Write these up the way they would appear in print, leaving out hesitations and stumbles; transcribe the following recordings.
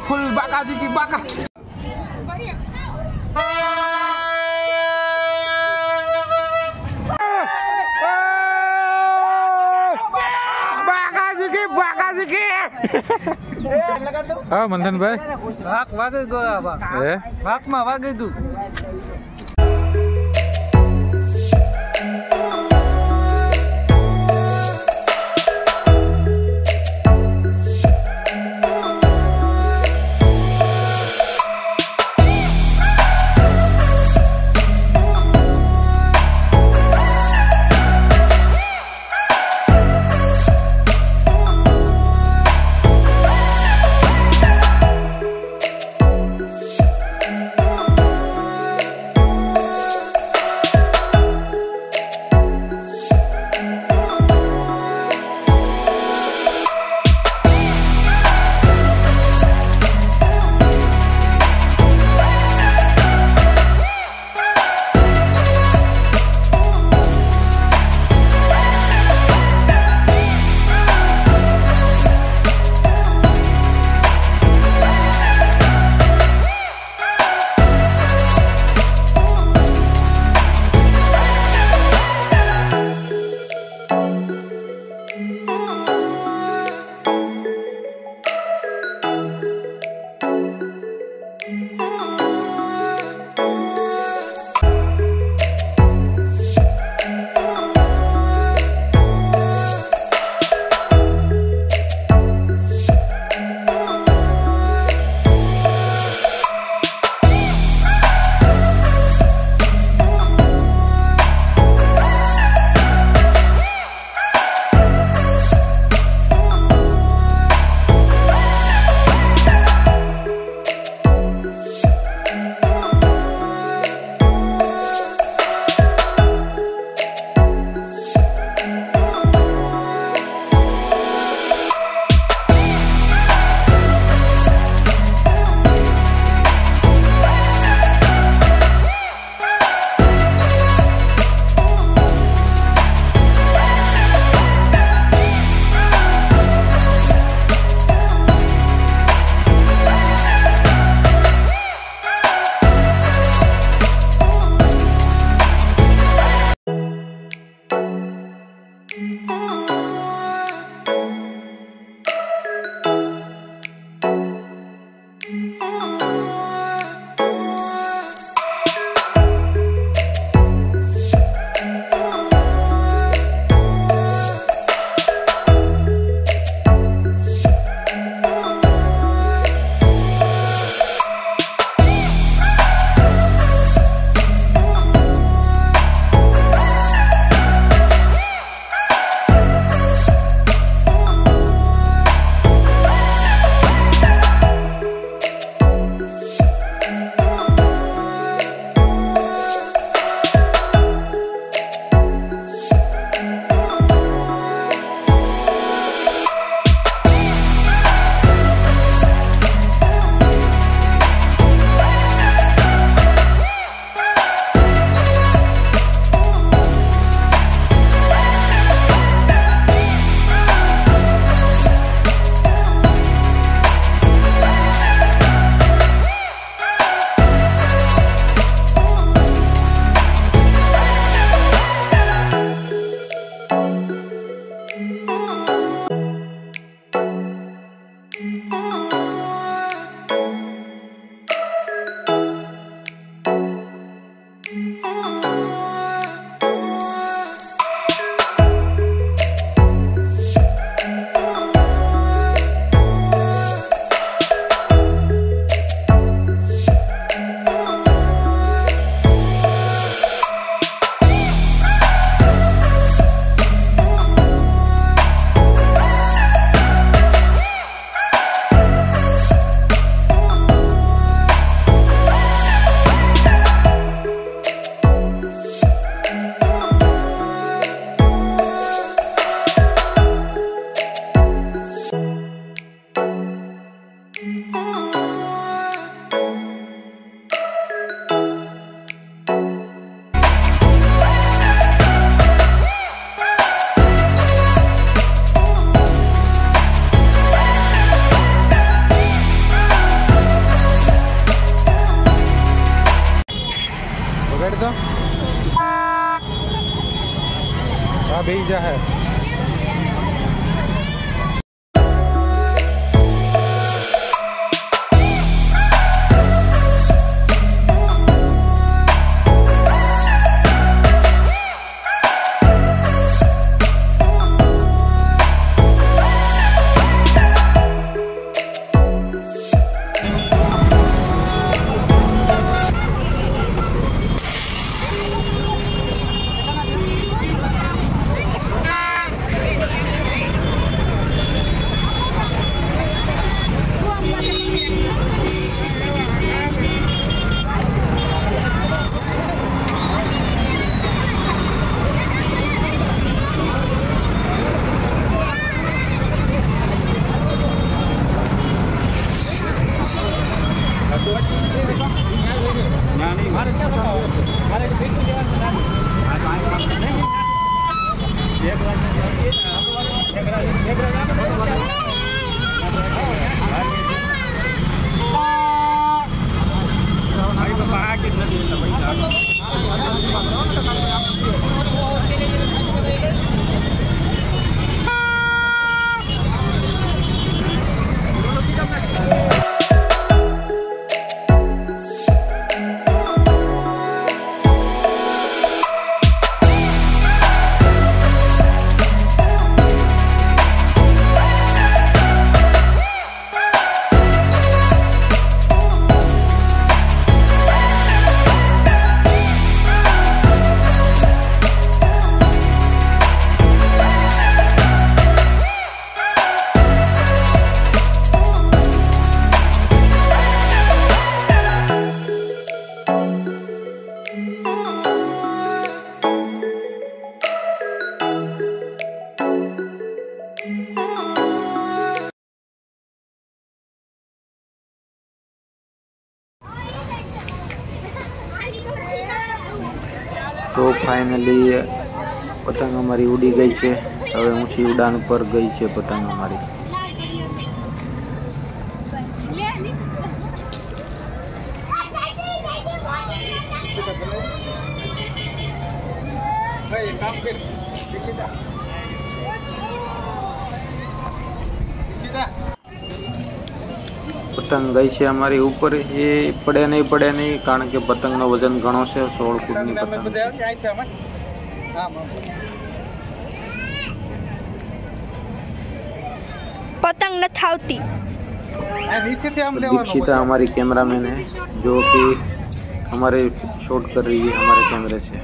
full Bakaziki. Ah, mantan bay. Hak wage go apa? Hak mah wage go. जा है। तो finally पतंग हमारी उड़ी गई है। હવે ઊંચી ઉડાન પર ગઈ છે પતંગ અમારી। पतंग गई है हमारी ऊपर। ये पड़े नहीं कारण के पतंग नो वजन घणो है। 16 फूटनी पतंग। पतंग न थावती। दीक्षिता हमारी कैमरामैन है जो कि हमारे शूट कर रही है हमारे कैमरे से।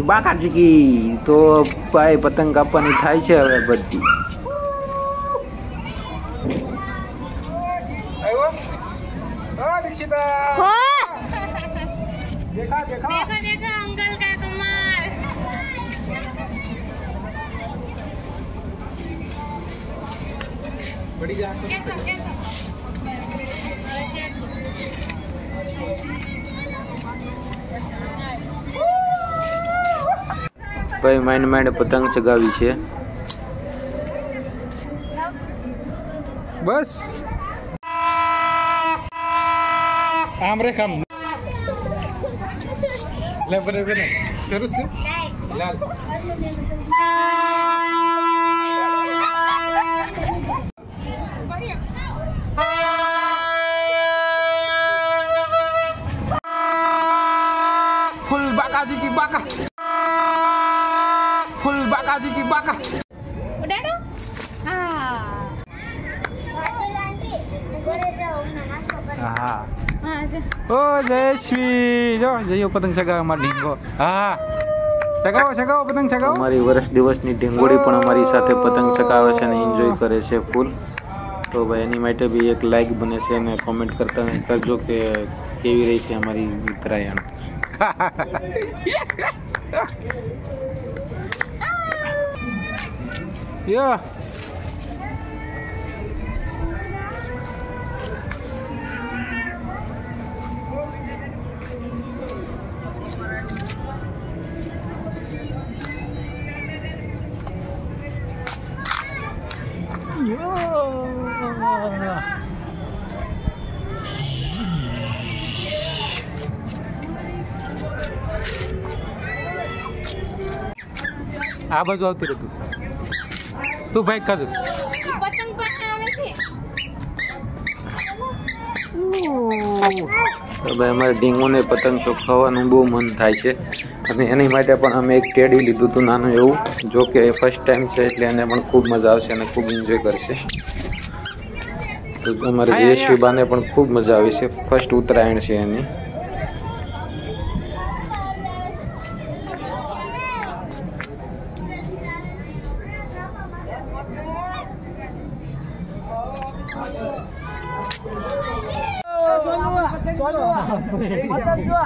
બાકાજી કી તો ભાઈ પતંગ કાપવાની થાય છે હવે બધી। हो देखा देखो अंकल का कमाल। बड़ी जा भाई माइंड पतंग चगावी છે। बस आम रे काम ले बरे शुरू से लाल फुल बाकाजी की बाकाजी फुल बाकाजी की बाकाजी उड़ा दो। हाँ हाँ हाँ से ओ जयश्री जो जयो पतंग चगावे हमारा ढींगो। हाँ चगाવો પતંગ ચગાવો। અમારી વર્ષ દિવસની ઢીંગોળી પણ અમારી સાથે પતંગ ચગાવે છે અને એન્જોય કરે છે ફૂલ। તો ભાઈ એની માટે બી એક લાઈક બને છે અને કોમેન્ટ કરતા કરજો કે કેવી રહી છે અમારી ઉત્તરાયણ। Yeah. આ બાજુ આવતી રહે તું ભાઈ કાજુ પતંગ પણ આવે છે. તો ભાઈ અમારે ઢીંગુને પતંગ ખાવાનું બહુ મન થાય છે અને એની માટે પણ અમે એક ટેડી લીધું હતું નાનું એવું, જો કે ફર્સ્ટ ટાઈમ છે એટલે એને પણ ખૂબ મજા આવશે અને ખૂબ એન્જોય કરશે. તો અમારે જયશ્રી બાને પણ ખૂબ મજા આવી છે, ફર્સ્ટ ઉત્તરાયણ છે એની.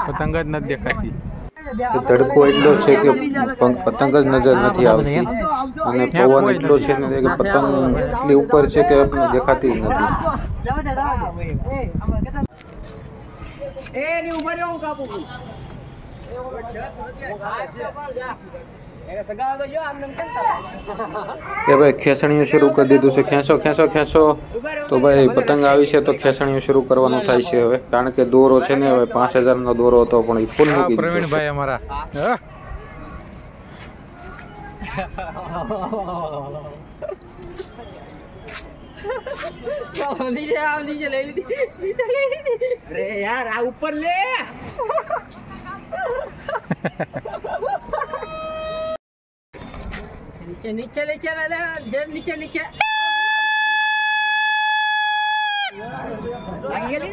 પતંગ જ નથી દેખાતી. તડકો એટલો છે કે પતંગ જ નજર નથી આવતી અને પવન એટલો છે ને કે પતંગ એટલી ઉપર છે કે આપણને દેખાતી જ નથી. કે ભાઈ ખેંચણીઓ શરૂ કરી દીધું છે, ખેંચો ખેંચો ખેંચો. તો ભાઈ પતંગ આવી છે તો ખેંચણીઓ શરૂ કરવાનું થાય છે હવે, કારણ કે દોરો છે ને હવે 5000 નો દોરો હતો પણ એ ફૂલ મૂકી દીધો છે. પ્રવીણભાઈ અમારા अरे यार आ ऊपर ले नीचे नीचे नीचे नीचे नीचे लगी गेली.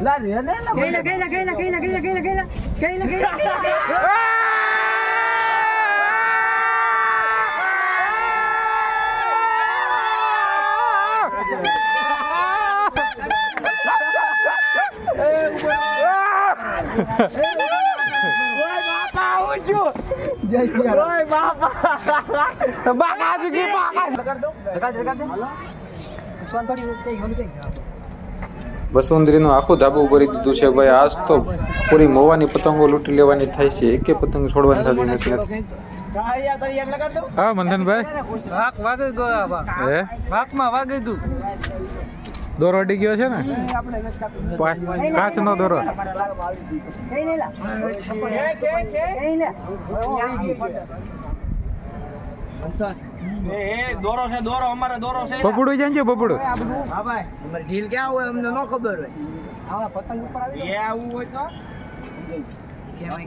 ला रे ले ला બસુંદરીનું આખું ધાબુ ભરી દીધું છે ભાઈ. આજ તો પૂરી મોવાની પતંગો લૂંટી લેવાની થાય છે, એકે પતંગ છોડવાની થતી નથી. હા મંથનભાઈ વાક વાગી ગયો બા. હે વાકમાં વાગી ગયું. દોરો અડી ગયો છે ને, કાચ નો દોરો. દોરો છે, દોરો અમારે દોરો છે. પપડું જાણજો પપડું. હા ભાઈ અમારે ઢીલ ક્યાં હોય અમને નો ખબર હોય. હા પતંગ ઉપર આવી એ આવું હોય તો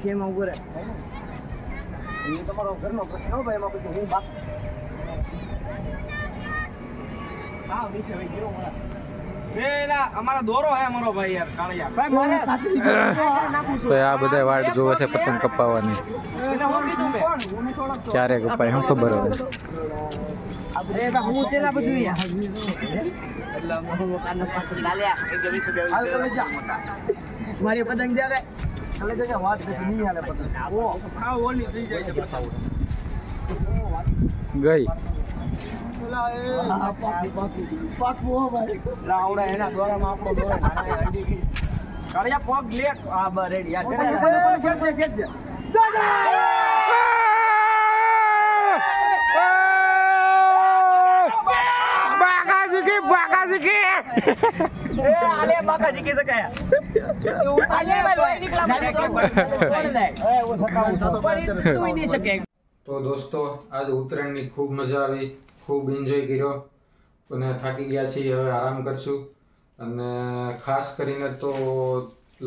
કેમ ઉભો રહે. એ તમારો ઘરનો પ્રશ્ન હો ભાઈ, એમાં પછી હું બાપ. હા નીચે ભાઈ ગયો મારા. બેલા અમારો દોરો હે અમારો ભાઈ યાર કાળિયા. ભાઈ મારે તો આ બધા વાટ જોવે છે પતંગ કપાવવાની. એને હું કીધું મે ક્યારે કપાય શું ખબર હવે. અરે બા હું તેલા બધું યાર. એટલે હું કાના પાછળ લાલ્યા એક જવી તો હાલ કરે જા. મારી પતંગ દે ગઈ. હાલે જશે વાત પછી નહીં હાલે પતંગ. આવો આ ઓલી થઈ જાય છે બતાવો. ગઈ લાવડા એના દોરામાં આપણો દોરો કાળિયા પગ લે. આ બ રેડી યાર ખેંચ દે. आले बाकाजी के सकाया आले भाई निकला तू ही नहीं सके. તો દોસ્તો આજ ઉત્તરાયણની ખૂબ મજા આવી, ખૂબ એન્જોય કર્યો અને થાકી ગયા છીએ. હવે આરામ કરશું અને ખાસ કરીને તો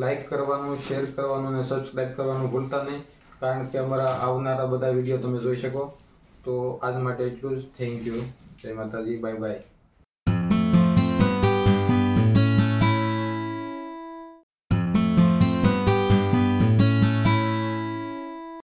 લાઈક કરવાનું, શેર કરવાનું અને સબસ્ક્રાઈબ કરવાનું ભૂલતા નહીં, કારણ કે અમારા આવનારા બધા વિડીયો તમે જોઈ શકો. તો આજ માટે એટલું જ. Thank you. જય માતાજી. Bye bye.